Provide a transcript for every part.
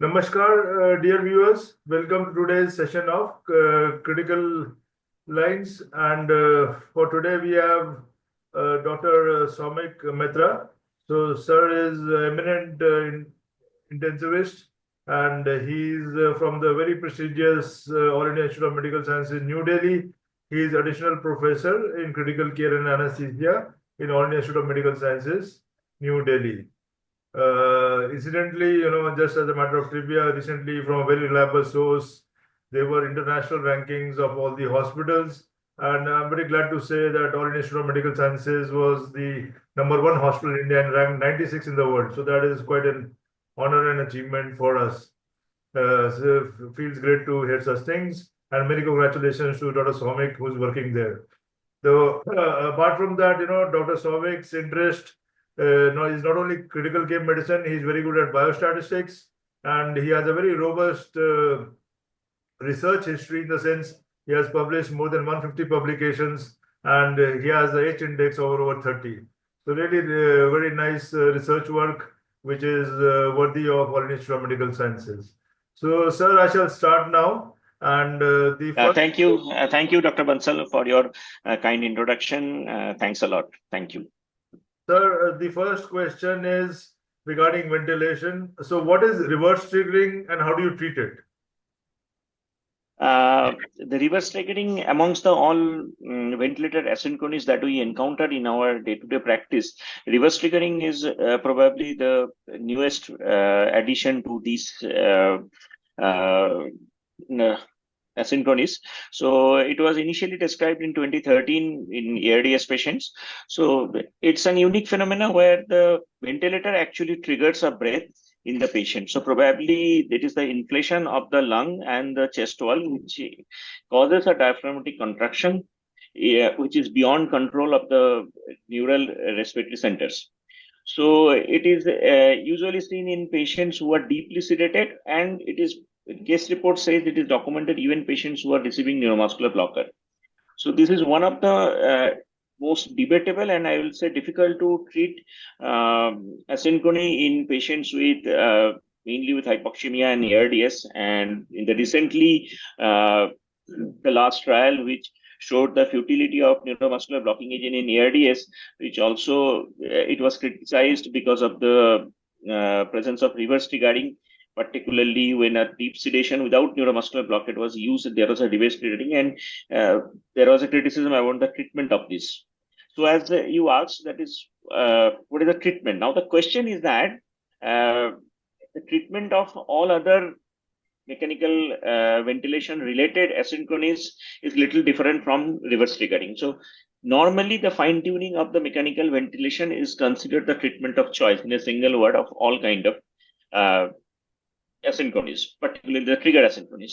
Namaskar, dear viewers. Welcome to today's session of Critical Lines. And for today, we have Dr. Soumik Maitra. So, sir is eminent intensivist, and he's from the very prestigious All India Institute of Medical Sciences, New Delhi. He is additional professor in critical care and anesthesia in All India Institute of Medical Sciences, New Delhi. Incidentally, just as a matter of trivia, recently from a very reliable source, there were international rankings of all the hospitals. And I'm very glad to say that All India Institute of Medical Sciences was the #1 hospital in India and ranked 96 in the world. So that is quite an honor and achievement for us. So it feels great to hear such things. And many congratulations to Dr. Soumik, who's working there. So apart from that, Dr. Soumik's interest no, is not only critical care medicine, he's very good at biostatistics, and he has a very robust research history in the sense he has published more than 150 publications, and he has the H index over 30. So really very nice research work, which is worthy of All India Institute of Medical Sciences. So, sir, I shall start now. And the first. Thank you, Dr. Bansal, for your kind introduction. Thanks a lot. Thank you. Sir, the first question is regarding ventilation. So, what is reverse triggering and how do you treat it? The reverse triggering amongst the all ventilated asynchronies that we encounter in our day-to-day practice, reverse triggering is probably the newest addition to these asynchronies. So it was initially described in 2013 in ARDS patients. So it's an unique phenomena where the ventilator actually triggers a breath in the patient. So probably it is the inflation of the lung and the chest wall which causes a diaphragmatic contraction, which is beyond control of the neural respiratory centers. So it is usually seen in patients who are deeply sedated, and it is case report says it is documented even patients who are receiving neuromuscular blocker. So this is one of the most debatable and I will say difficult to treat asynchrony in patients with mainly with hypoxemia and ARDS. And in the recently the last trial which showed the futility of neuromuscular blocking agent in ARDS, which also it was criticized because of the presence of reverse triggering, particularly when a deep sedation without neuromuscular blockade was used. There was a reverse triggering, and there was a criticism about the treatment of this. So as you asked, that is, what is the treatment? Now the question is that the treatment of all other mechanical ventilation related asynchronies is little different from reverse triggering. So normally the fine tuning of the mechanical ventilation is considered the treatment of choice in a single word of all kind of asynchronies, particularly the trigger asynchronies.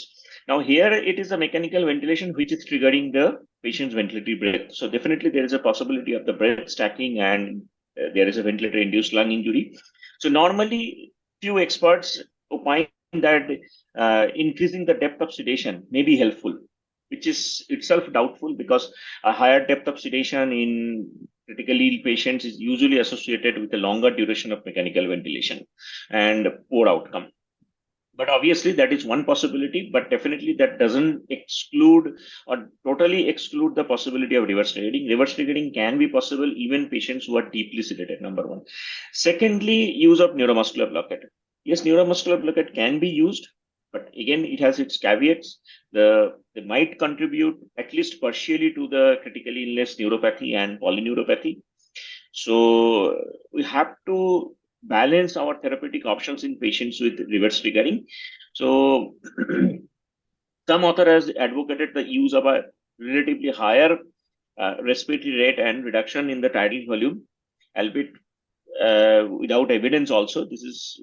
Now here it is a mechanical ventilation which is triggering the patient's ventilatory breath. So definitely there is a possibility of the breath stacking and there is a ventilator induced lung injury. So normally few experts opine that increasing the depth of sedation may be helpful, which is itself doubtful because a higher depth of sedation in critically ill patients is usually associated with a longer duration of mechanical ventilation and poor outcome. But obviously that is one possibility, but definitely that doesn't exclude or totally exclude the possibility of reverse triggering. Reverse triggering can be possible even patients who are deeply sedated, number one. Secondly, use of neuromuscular blockade. Yes, neuromuscular blockade can be used, but again, it has its caveats. They might contribute at least partially to the critical illness neuropathy and polyneuropathy. So we have to balance our therapeutic options in patients with reverse triggering. So some author has advocated the use of a relatively higher respiratory rate and reduction in the tidal volume, albeit without evidence also. This is,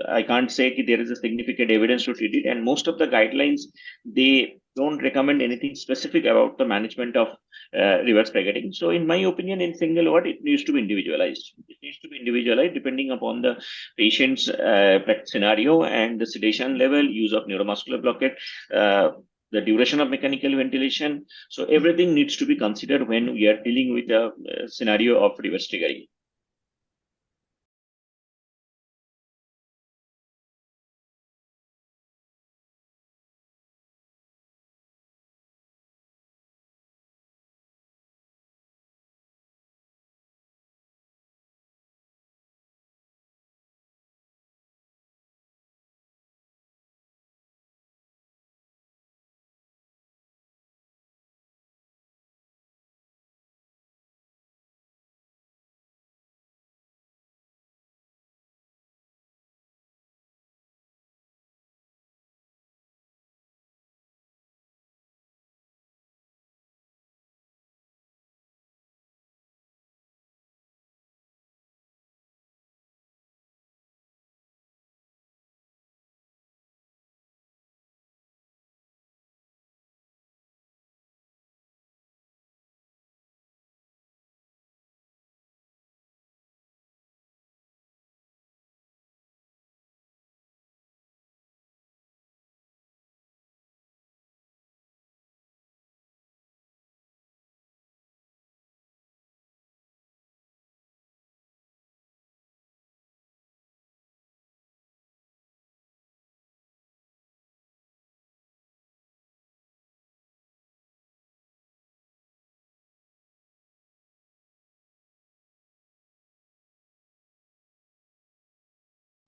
I can't say there is a significant evidence to treat it. And most of the guidelines, they don't recommend anything specific about the management of reverse triggering. So in my opinion, in single word, it needs to be individualized. It needs to be individualized depending upon the patient's scenario and the sedation level, use of neuromuscular blockade, the duration of mechanical ventilation. So everything needs to be considered when we are dealing with a scenario of reverse triggering.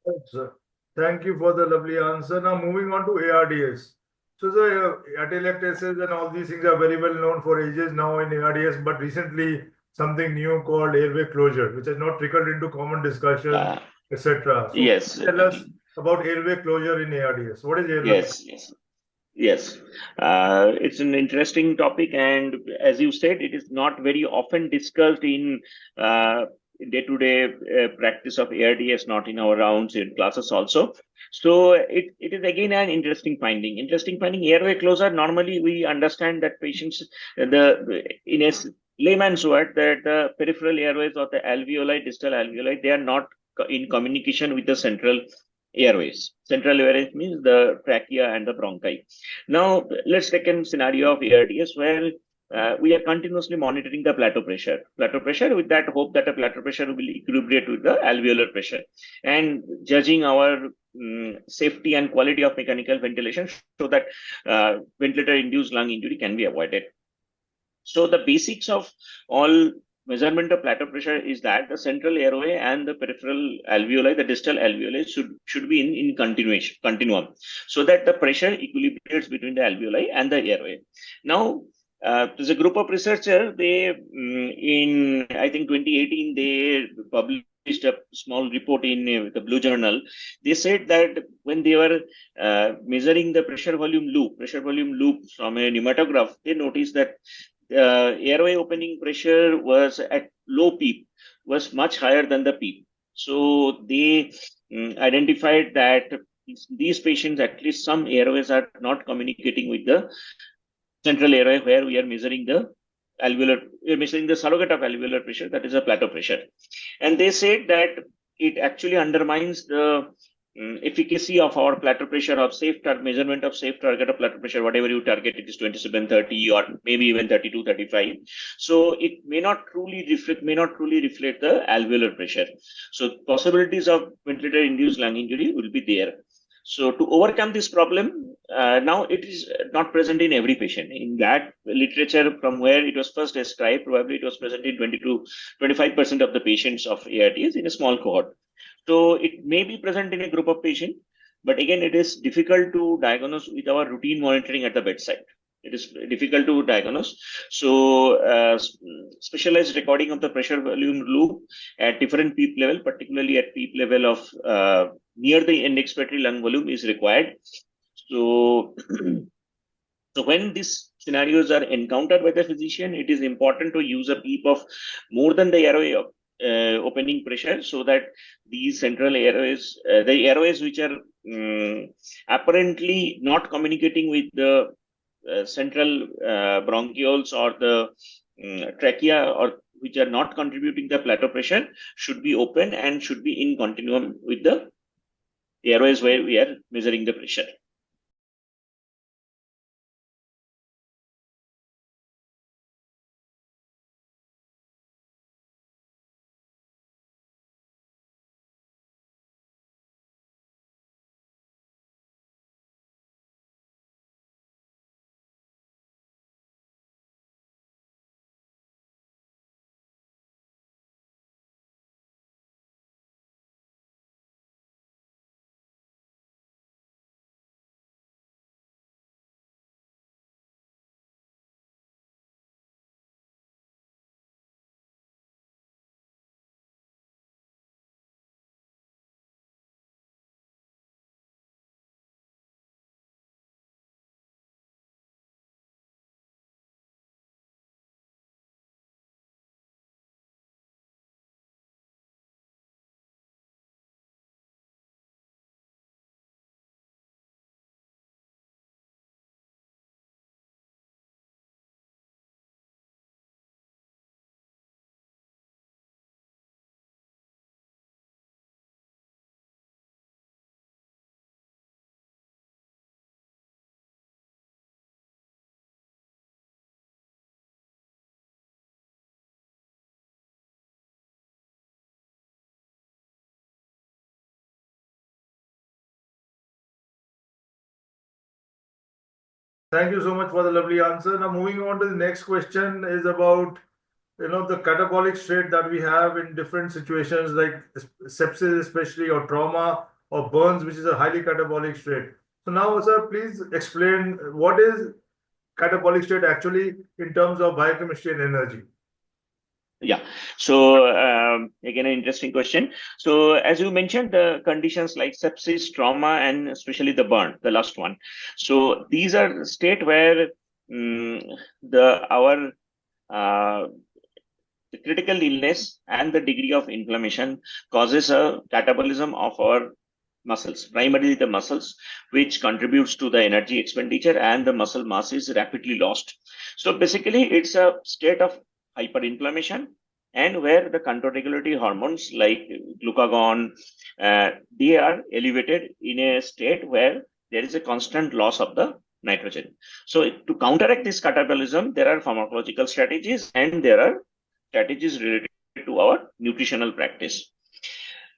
Right, sir. Thank you for the lovely answer. Now moving on to ARDS. So the atelectasis and all these things are very well known for ages now in ARDS, but recently something new called airway closure, which has not trickled into common discussion, Uh, etc. So yes, tell us about airway closure in ARDS. What is airway closure? yes, yes. Yes, it's an interesting topic, and as you said, it is not very often discussed in uh, day-to-day practice of ARDS, not in our rounds in classes also. So it is again an interesting finding. Interesting finding. Airway closure. Normally, we understand that patients, in a layman's word, that the peripheral airways or the alveoli, distal alveoli, they are not in communication with the central airways. Central airways means the trachea and the bronchi. Now, let's take a scenario of ARDS where we are continuously monitoring the plateau pressure. Plateau pressure with that hope that the plateau pressure will equilibrate with the alveolar pressure and judging our safety and quality of mechanical ventilation so that ventilator-induced lung injury can be avoided. So the basics of all measurement of plateau pressure is that the central airway and the peripheral alveoli, the distal alveoli, should be in continuum, so that the pressure equilibrates between the alveoli and the airway. Now, there's a group of researchers. They in I think 2018 they published a small report in the Blue Journal. They said that when they were measuring the pressure volume loop from a pneumatograph, they noticed that airway opening pressure was at low PEEP, was much higher than the PEEP. So they identified that these patients, at least some airways, are not communicating with the central airway where we are measuring the we are measuring the surrogate of alveolar pressure, that is a plateau pressure. And they said that it actually undermines the efficacy of our plateau pressure of measurement of safe target of plateau pressure, whatever you target, it is 2730 or maybe even 32, 35. So it may not truly reflect the alveolar pressure. So possibilities of ventilator induced lung injury will be there. So to overcome this problem, now it is not present in every patient. In that literature from where it was first described, probably it was present in 20 to 25% of the patients of ARDS in a small cohort. So it may be present in a group of patients, but again, it is difficult to diagnose with our routine monitoring at the bedside. It is difficult to diagnose. So, specialized recording of the pressure volume loop at different PEEP level, particularly at PEEP level of near the end expiratory lung volume, is required. So, so when these scenarios are encountered by the physician, it is important to use a PEEP of more than the airway opening pressure, so that these central airways, the airways which are apparently not communicating with the central bronchioles or the trachea, or which are not contributing the plateau pressure, should be open and should be in continuum with the airways where we are measuring the pressure. Thank you so much for the lovely answer. Now moving on to the next question is about the catabolic state that we have in different situations like sepsis especially or trauma or burns, which is a highly catabolic state. So now, sir, please explain what is catabolic state actually in terms of biochemistry and energy. Yeah. So again, an interesting question. So as you mentioned, the conditions like sepsis, trauma, and especially the burn, the last one. So these are state where our the critical illness and the degree of inflammation causes a catabolism of our muscles, primarily the muscles, which contributes to the energy expenditure, and the muscle mass is rapidly lost. So basically, it's a state of hyperinflammation, and where the control regulatory hormones like glucagon, they are elevated in a state where there is a constant loss of the nitrogen. So to counteract this catabolism, there are pharmacological strategies, and there are strategies related to our nutritional practice.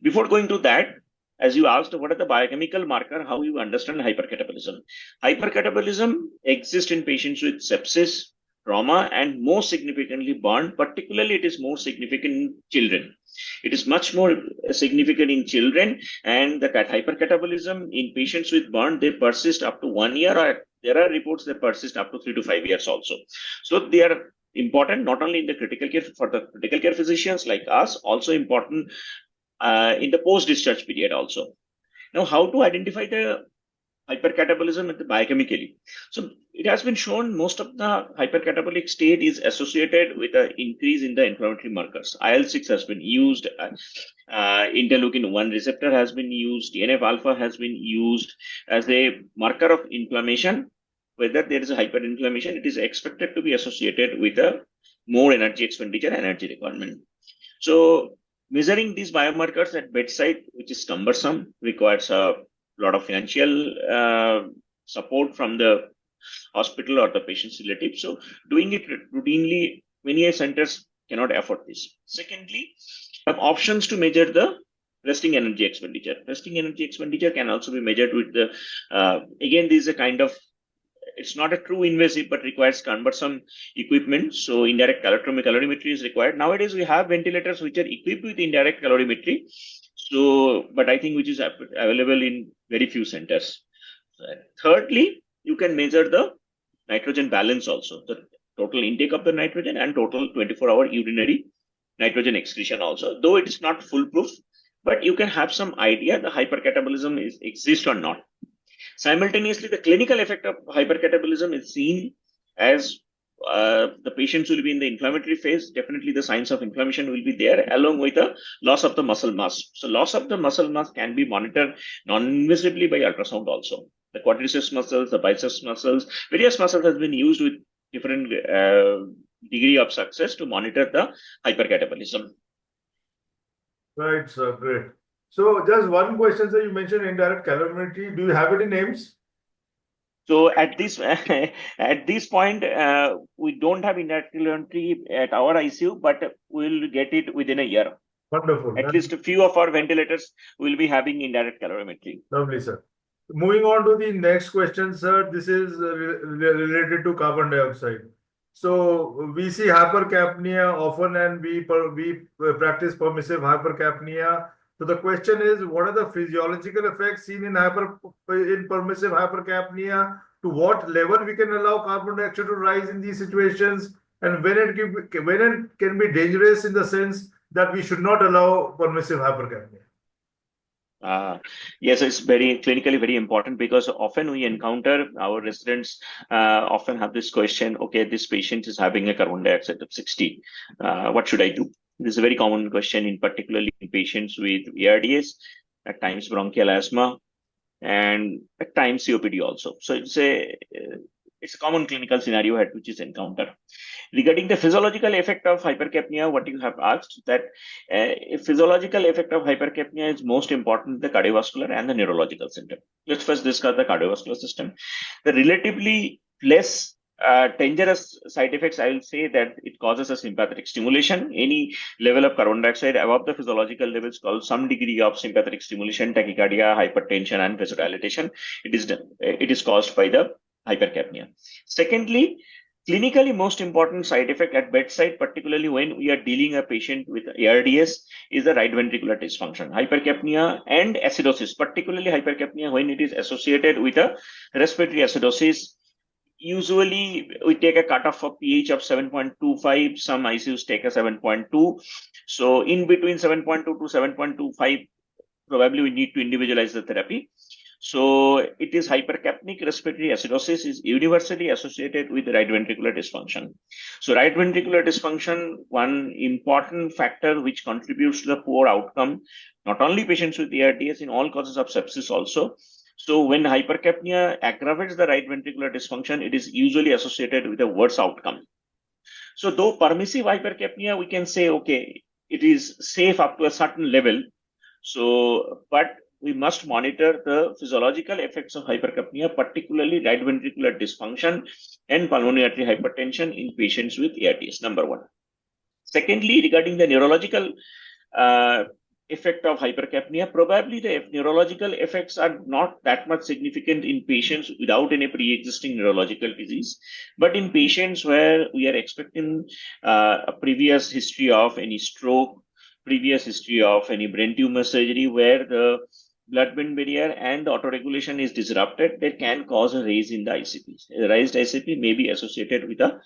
Before going to that, as you asked, what are the biochemical marker, how you understand hypercatabolism? Hypercatabolism exists in patients with sepsis, trauma, and most significantly burn. Particularly, it is more significant in children. It is much more significant in children, and the hypercatabolism in patients with burn, they persist up to 1 year, or there are reports that persist up to 3 to 5 years also. So they are important not only in the critical care for the critical care physicians like us, also important in the post-discharge period also. Now, how to identify the hypercatabolism biochemically? So it has been shown most of the hypercatabolic state is associated with an increase in the inflammatory markers. IL-6 has been used, interleukin-1 receptor has been used, TNF-alpha has been used as a marker of inflammation. Whether there is a hyperinflammation, it is expected to be associated with a more energy expenditure, energy requirement. So measuring these biomarkers at bedside, which is cumbersome, requires a lot of financial support from the hospital or the patient's relative. So doing it routinely, many centers cannot afford this. Secondly, options to measure the resting energy expenditure. Resting energy expenditure can also be measured with the, again, this is a kind of, it's not a true invasive, but requires cumbersome equipment. So indirect calorimetry is required. Nowadays, we have ventilators which are equipped with indirect calorimetry. So, but I think which is available in very few centers. Thirdly, you can measure the nitrogen balance also, the total intake of the nitrogen and total 24-hour urinary nitrogen excretion also. Though it is not foolproof, but you can have some idea the hypercatabolism exists or not. Simultaneously, the clinical effect of hypercatabolism is seen as the patients will be in the inflammatory phase. Definitely, the signs of inflammation will be there, along with the loss of the muscle mass. So, loss of the muscle mass can be monitored non-invisively by ultrasound also. The quadriceps muscles, the biceps muscles, various muscles has been used with different degree of success to monitor the hypercatabolism. Right, sir. Great. So just one question, sir. You mentioned indirect calorimetry. Do you have any names? So at this at this point, we don't have indirect calorimetry at our ICU, but we'll get it within a year. Wonderful. At least a few of our ventilators will be having indirect calorimetry. Lovely, sir. Moving on to the next question, sir. This is related to carbon dioxide. So we see hypercapnia often, and we practice permissive hypercapnia. So the question is, what are the physiological effects seen in permissive hypercapnia? To what level we can allow carbon dioxide to rise in these situations, and when it can be dangerous in the sense that we should not allow permissive hypercapnia. Yes, it's very clinically very important, because often we encounter our residents often have this question, okay, this patient is having a carbon dioxide of 60. What should I do? This is a very common question, in particularly in patients with ARDS, at times bronchial asthma, and at times COPD also. So it's a common clinical scenario which is encountered. Regarding the physiological effect of hypercapnia, what you have asked, that a physiological effect of hypercapnia is most important, the cardiovascular and the neurological symptom. Let's first discuss the cardiovascular system. The relatively less dangerous side effects, I will say that it causes a sympathetic stimulation. Any level of carbon dioxide above the physiological levels cause some degree of sympathetic stimulation, tachycardia, hypertension, and vasodilatation. It is caused by the hypercapnia. Secondly, Clinically, most important side effect at bedside, particularly when we are dealing a patient with ARDS, is the right ventricular dysfunction, hypercapnia and acidosis, particularly hypercapnia when it is associated with a respiratory acidosis. Usually, we take a cutoff of pH of 7.25. Some ICUs take a 7.2. So, in between 7.2 to 7.25, probably we need to individualize the therapy. So it is hypercapnic respiratory acidosis is universally associated with right ventricular dysfunction. So right ventricular dysfunction, one important factor which contributes to the poor outcome, not only patients with ARDS, in all causes of sepsis also. So when hypercapnia aggravates the right ventricular dysfunction, it is usually associated with a worse outcome. So though permissive hypercapnia, we can say, okay, it is safe up to a certain level. So, but we must monitor the physiological effects of hypercapnia, particularly right ventricular dysfunction and pulmonary artery hypertension in patients with ARDS, number one. Secondly, regarding the neurological uh, effect of hypercapnia, probably the neurological effects are not that much significant in patients without any pre-existing neurological disease. But in patients where we are expecting a previous history of any stroke, previous history of any brain tumor surgery, where the blood-brain barrier and the autoregulation is disrupted, that can cause a raise in the ICP. A raised ICP may be associated with a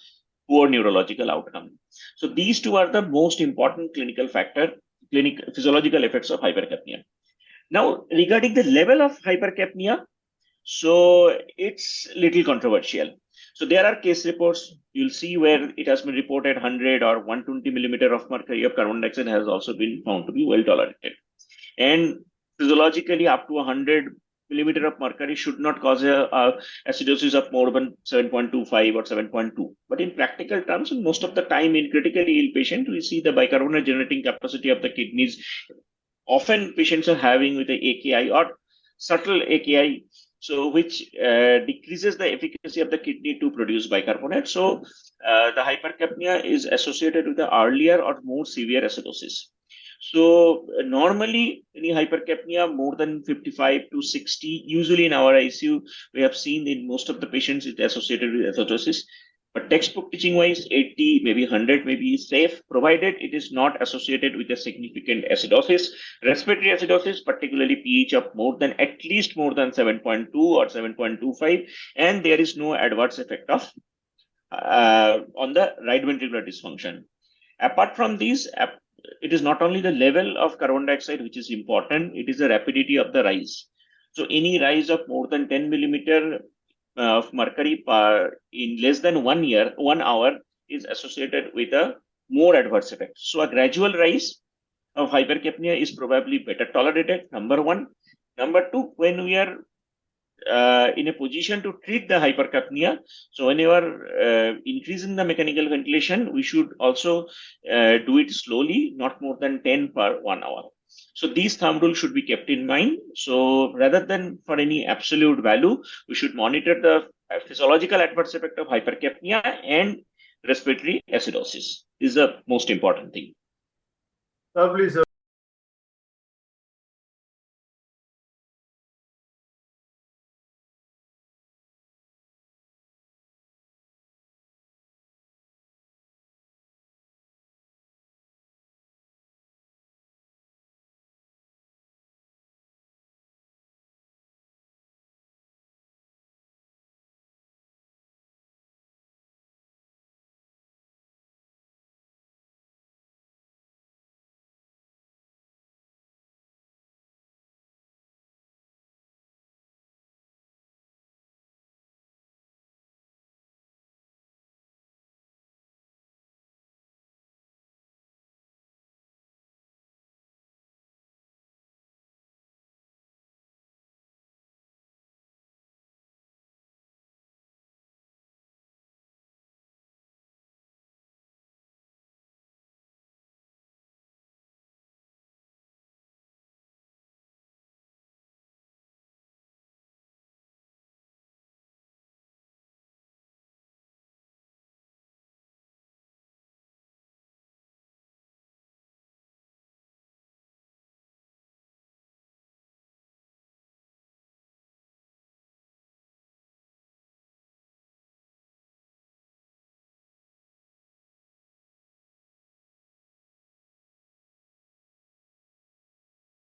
poor neurological outcome. So these two are the most important clinical factor, physiological effects of hypercapnia. Now, regarding the level of hypercapnia, so it's little controversial. So there are case reports you'll see where it has been reported 100 or 120 millimeter of mercury of carbon dioxide has also been found to be well tolerated. And physiologically, up to 100 millimeter of mercury should not cause a acidosis of more than 7.25 or 7.2. But in practical terms, most of the time in critically ill patient, we see the bicarbonate generating capacity of the kidneys. Often patients are having with the AKI or subtle AKI, so which decreases the efficacy of the kidney to produce bicarbonate. So the hypercapnia is associated with the earlier or more severe acidosis. So normally any hypercapnia more than 55 to 60, usually in our ICU, we have seen in most of the patients it associated with acidosis. But textbook teaching wise, 80, maybe 100 may be safe, provided it is not associated with a significant acidosis. Respiratory acidosis, particularly pH of at least more than 7.2 or 7.25, and there is no adverse effect of on the right ventricular dysfunction. Apart from these, it is not only the level of carbon dioxide which is important, it is the rapidity of the rise. So any rise of more than 10 millimeter of mercury in less than 1 year, 1 hour is associated with a more adverse effect. So a gradual rise of hypercapnia is probably better tolerated, number one. Number two, when we are in a position to treat the hypercapnia. So whenever increasing the mechanical ventilation, we should also do it slowly, not more than 10 per 1 hour. So these thumb rules should be kept in mind. So rather than for any absolute value, we should monitor the physiological adverse effect of hypercapnia and respiratory acidosis. This is the most important thing. Lovely, sir.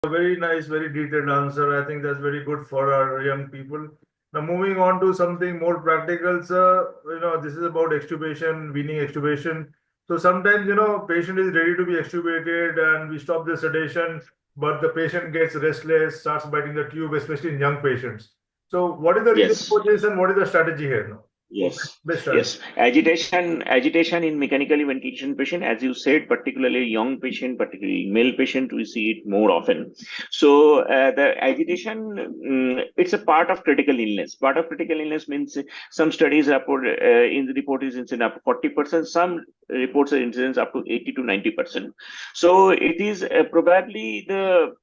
A very nice, very detailed answer. I think that's very good for our young people. Now, moving on to something more practical, sir. This is about extubation, weaning extubation. So sometimes, patient is ready to be extubated, and we stop the sedation, but the patient gets restless, starts biting the tube, especially in young patients. So, what is the reason Yes. for this, and what is the strategy here now? For Yes, best strategy. yes. Agitation in mechanically ventilation patient, as you said, particularly young patient, particularly male patient, we see it more often. So the agitation, it's a part of critical illness. Part of critical illness means some studies report in the report is incident up to 40%. Some reports are incidence up to 80 to 90%. So it is probably the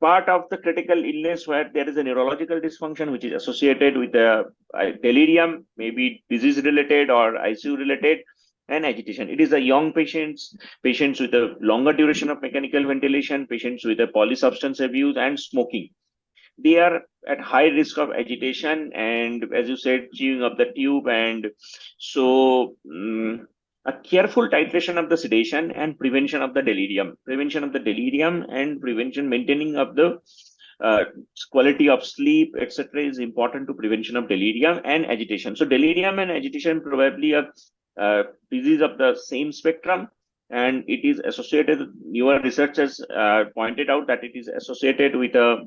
part of the critical illness where there is a neurological dysfunction which is associated with a delirium, maybe disease related or ICU related, and agitation. It is the young patients, patients with a longer duration of mechanical ventilation, patients with a polysubstance abuse and smoking. They are at high risk of agitation and, as you said, chewing of the tube. And so, a careful titration of the sedation and prevention of the delirium and prevention, maintaining of the uh, quality of sleep, etc., is important to prevention of delirium and agitation. So, delirium and agitation probably a disease of the same spectrum, and it is associated. Newer researchers pointed out that it is associated with a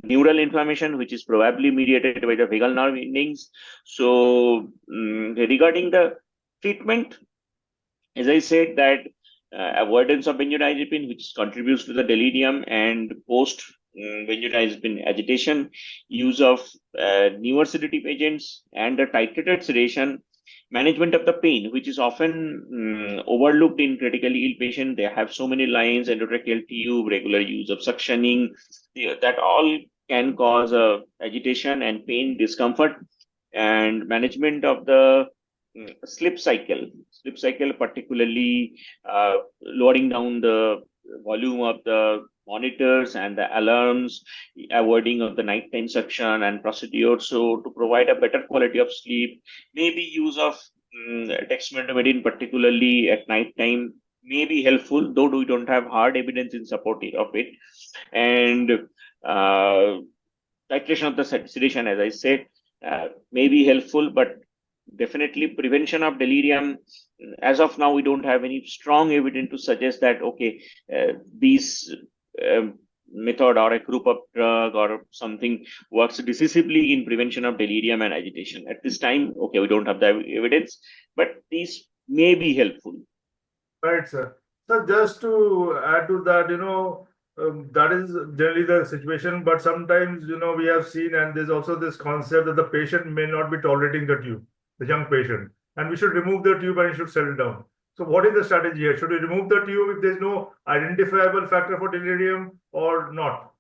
neural inflammation, which is probably mediated by the vagal nerve endings. So, regarding the treatment, as I said, that avoidance of benzodiazepine, which contributes to the delirium and post benzodiazepine agitation, use of newer sedative agents, and the titrated sedation, management of the pain, which is often overlooked in critically ill patient. They have so many lines, endotracheal tube, regular use of suctioning, that all can cause agitation and pain, discomfort, and management of the sleep cycle, particularly lowering down the volume of the monitors and the alarms, avoiding of the nighttime suction and procedure. So to provide a better quality of sleep, maybe use of dexmedetomidine, particularly at night time, may be helpful, though we don't have hard evidence in support of it. And uh, titration of the sedation, as I said, may be helpful, but definitely prevention of delirium. As of now, we don't have any strong evidence to suggest that okay, these method or a group of drug or something works decisively in prevention of delirium and agitation. At this time, okay, we don't have the evidence, but these may be helpful. Right, sir. So just to add to that, that is generally the situation. But sometimes, we have seen, and there's also this concept that the patient may not be tolerating the tube, the young patient, and we should remove the tube and it should settle down. So, what is the strategy here? Should we remove the tube if there's no identifiable factor for delirium or not?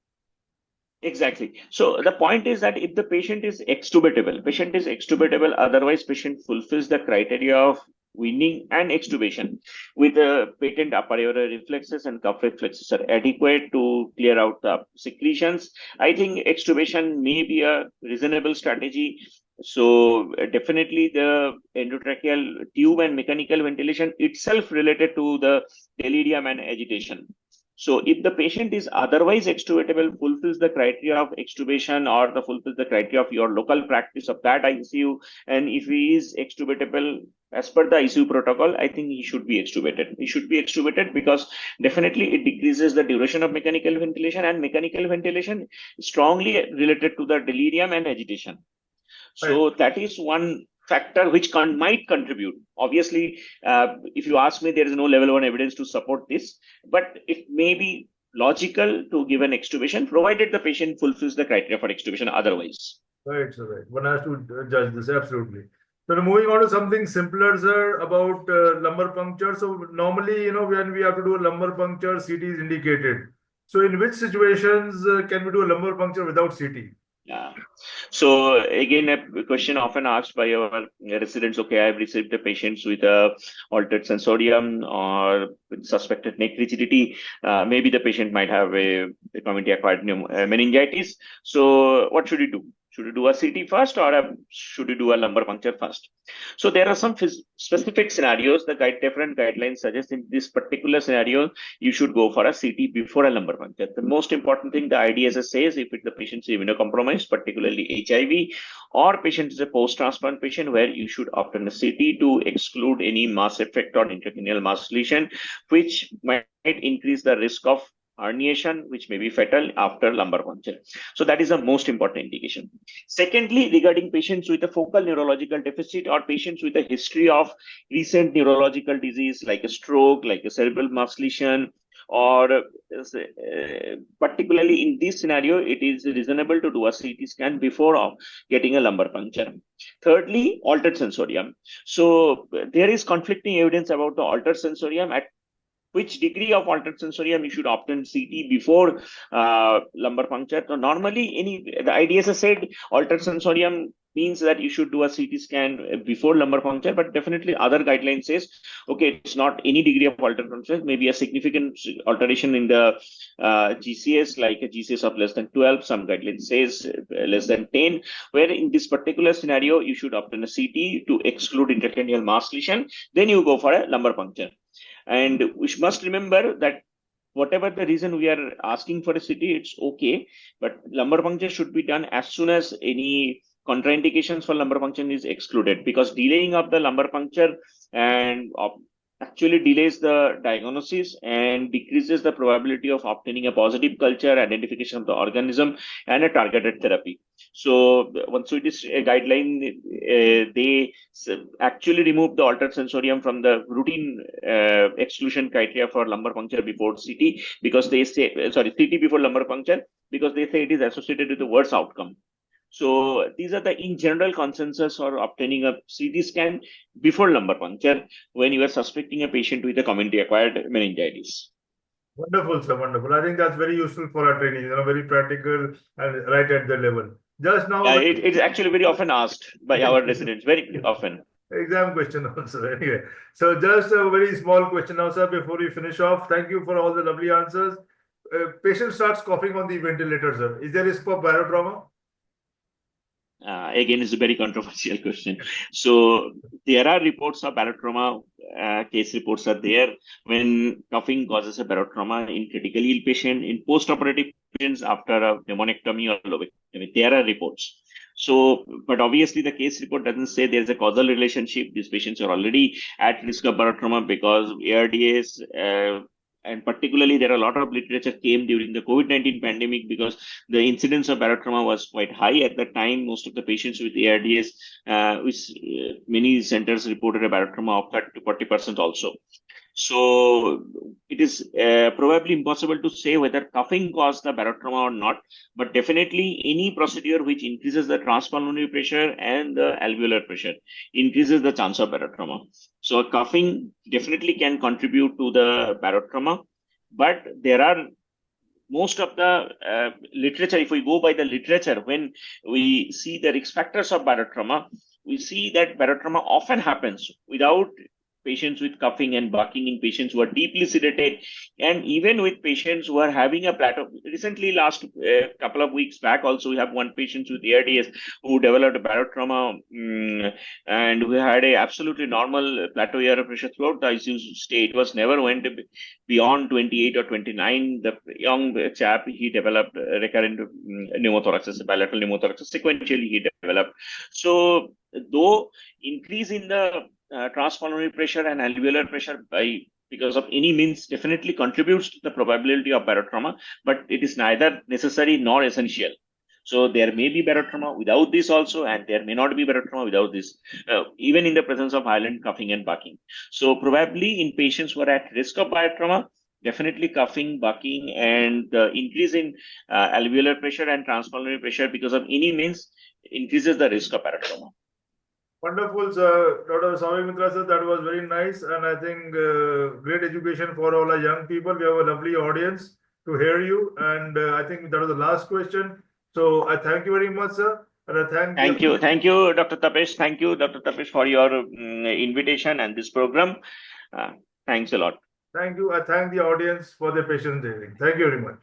Exactly. So the point is that if the patient is extubatable, otherwise patient fulfills the criteria of weaning and extubation with patent upper aorta reflexes and cuff reflexes are adequate to clear out the secretions. I think extubation may be a reasonable strategy. So definitely the endotracheal tube and mechanical ventilation itself related to the delirium and agitation. So if the patient is otherwise extubatable, fulfills the criteria of extubation or the fulfills the criteria of your local practice of that ICU, and if he is extubatable as per the ICU protocol, I think he should be extubated. He should be extubated because definitely it decreases the duration of mechanical ventilation, and mechanical ventilation is strongly related to the delirium and agitation. Right. So that is one factor which might contribute. Obviously, if you ask me, there is no level one evidence to support this, but it may be logical to give an extubation provided the patient fulfills the criteria for extubation otherwise. Right, sir. Right. One has to judge this absolutely. So now moving on to something simpler, sir, about lumbar puncture. So normally, when we have to do a lumbar puncture, CT is indicated. So in which situations can we do a lumbar puncture without CT? Yeah. So again, a question often asked by our residents, okay, I've received the patients with altered sensorium or with suspected neck rigidity. Maybe the patient might have a community-acquired meningitis. So what should you do? Should you do a CT first or should you do a lumbar puncture first? So there are some specific scenarios. The different guidelines suggest in this particular scenario, you should go for a CT before a lumbar puncture. The most important thing the IDSS says, if the patient is immunocompromised, particularly HIV, or patient is a post-transplant patient, where you should opt in a CT to exclude any mass effect on intracranial mass lesion, which might increase the risk of herniation, which may be fatal after lumbar puncture. So that is the most important indication. Secondly, regarding patients with a focal neurological deficit or patients with a history of recent neurological disease like a stroke, like a cerebral mass lesion, or particularly in this scenario, it is reasonable to do a CT scan before getting a lumbar puncture. Thirdly, altered sensorium. So there is conflicting evidence about the altered sensorium. At which degree of altered sensorium you should opt in CT before lumbar puncture. So normally, the IDSS said altered sensorium means that you should do a CT scan before lumbar puncture, but definitely other guidelines says, okay, it's not any degree of altered sensorium, maybe a significant alteration in the GCS, like a GCS of less than 12. Some guidelines says less than 10, where in this particular scenario, you should opt in a CT to exclude intracranial mass lesion. Then you go for a lumbar puncture. And we must remember that whatever the reason we are asking for a CT, it's okay, but lumbar puncture should be done as soon as any contraindications for lumbar puncture is excluded, because delaying of the lumbar puncture and actually delays the diagnosis and decreases the probability of obtaining a positive culture, identification of the organism, and a targeted therapy. So one Swedish guideline, they actually remove the altered sensorium from the routine exclusion criteria for lumbar puncture before CT, because they say, CT before lumbar puncture, because they say it is associated with the worse outcome. So these are the in general consensus for obtaining a CT scan before lumbar puncture when you are suspecting a patient with a community-acquired meningitis. Wonderful, sir. Wonderful. I think that's very useful for our trainees, very practical and right at the level. Just now, Yeah, it's actually very often asked by our residents, very often. exam question also. Anyway, so just a very small question now, sir, before we finish off. Thank you for all the lovely answers. Patient starts coughing on the ventilator, sir. Is there risk for barotrauma? Again, it's a very controversial question. So there are reports of barotrauma, case reports are there when coughing causes a barotrauma in critically ill patient, in post-operative patients after a pneumonectomy or lobectomy. There are reports. So, but obviously the case report doesn't say there's a causal relationship. These patients are already at risk of barotrauma because ARDS, and particularly there are a lot of literature came during the COVID-19 pandemic, because the incidence of barotrauma was quite high at that time. Most of the patients with ARDS, which many centers reported a barotrauma of 30 to 40% also. So it is probably impossible to say whether coughing caused the barotrauma or not, but definitely any procedure which increases the transpulmonary pressure and the alveolar pressure increases the chance of barotrauma. So coughing definitely can contribute to the barotrauma, but there are most of the literature, if we go by the literature, when we see the risk factors of barotrauma, we see that barotrauma often happens without patients with coughing and barking, in patients who are deeply sedated, and even with patients who are having a plateau. Recently, last couple of weeks back, also we have one patient with ARDS who developed a barotrauma, and who had a absolutely normal plateau air pressure throughout the ICU stay. It was never went beyond 28 or 29. The young chap, he developed recurrent pneumothorax, bilateral pneumothorax. Sequentially, he developed. So, though increase in the transpulmonary pressure and alveolar pressure because of any means definitely contributes to the probability of barotrauma, but it is neither necessary nor essential. So there may be barotrauma without this also, and there may not be barotrauma without this, even in the presence of violent coughing and barking. So probably in patients who are at risk of barotrauma, definitely coughing, barking, and the increase in alveolar pressure and transpulmonary pressure because of any means increases the risk of barotrauma. Wonderful, sir. Dr. Soumik Maitra, sir, that was very nice. And I think great education for all our young people. We have a lovely audience to hear you. And I think that was the last question. So I thank you very much, sir. And I Thank you. Thank you, Dr. Tapesh. Thank you, Dr. Tapesh, for your invitation and this program. Thanks a lot. Thank you. I thank the audience for their patience. Thank you very much.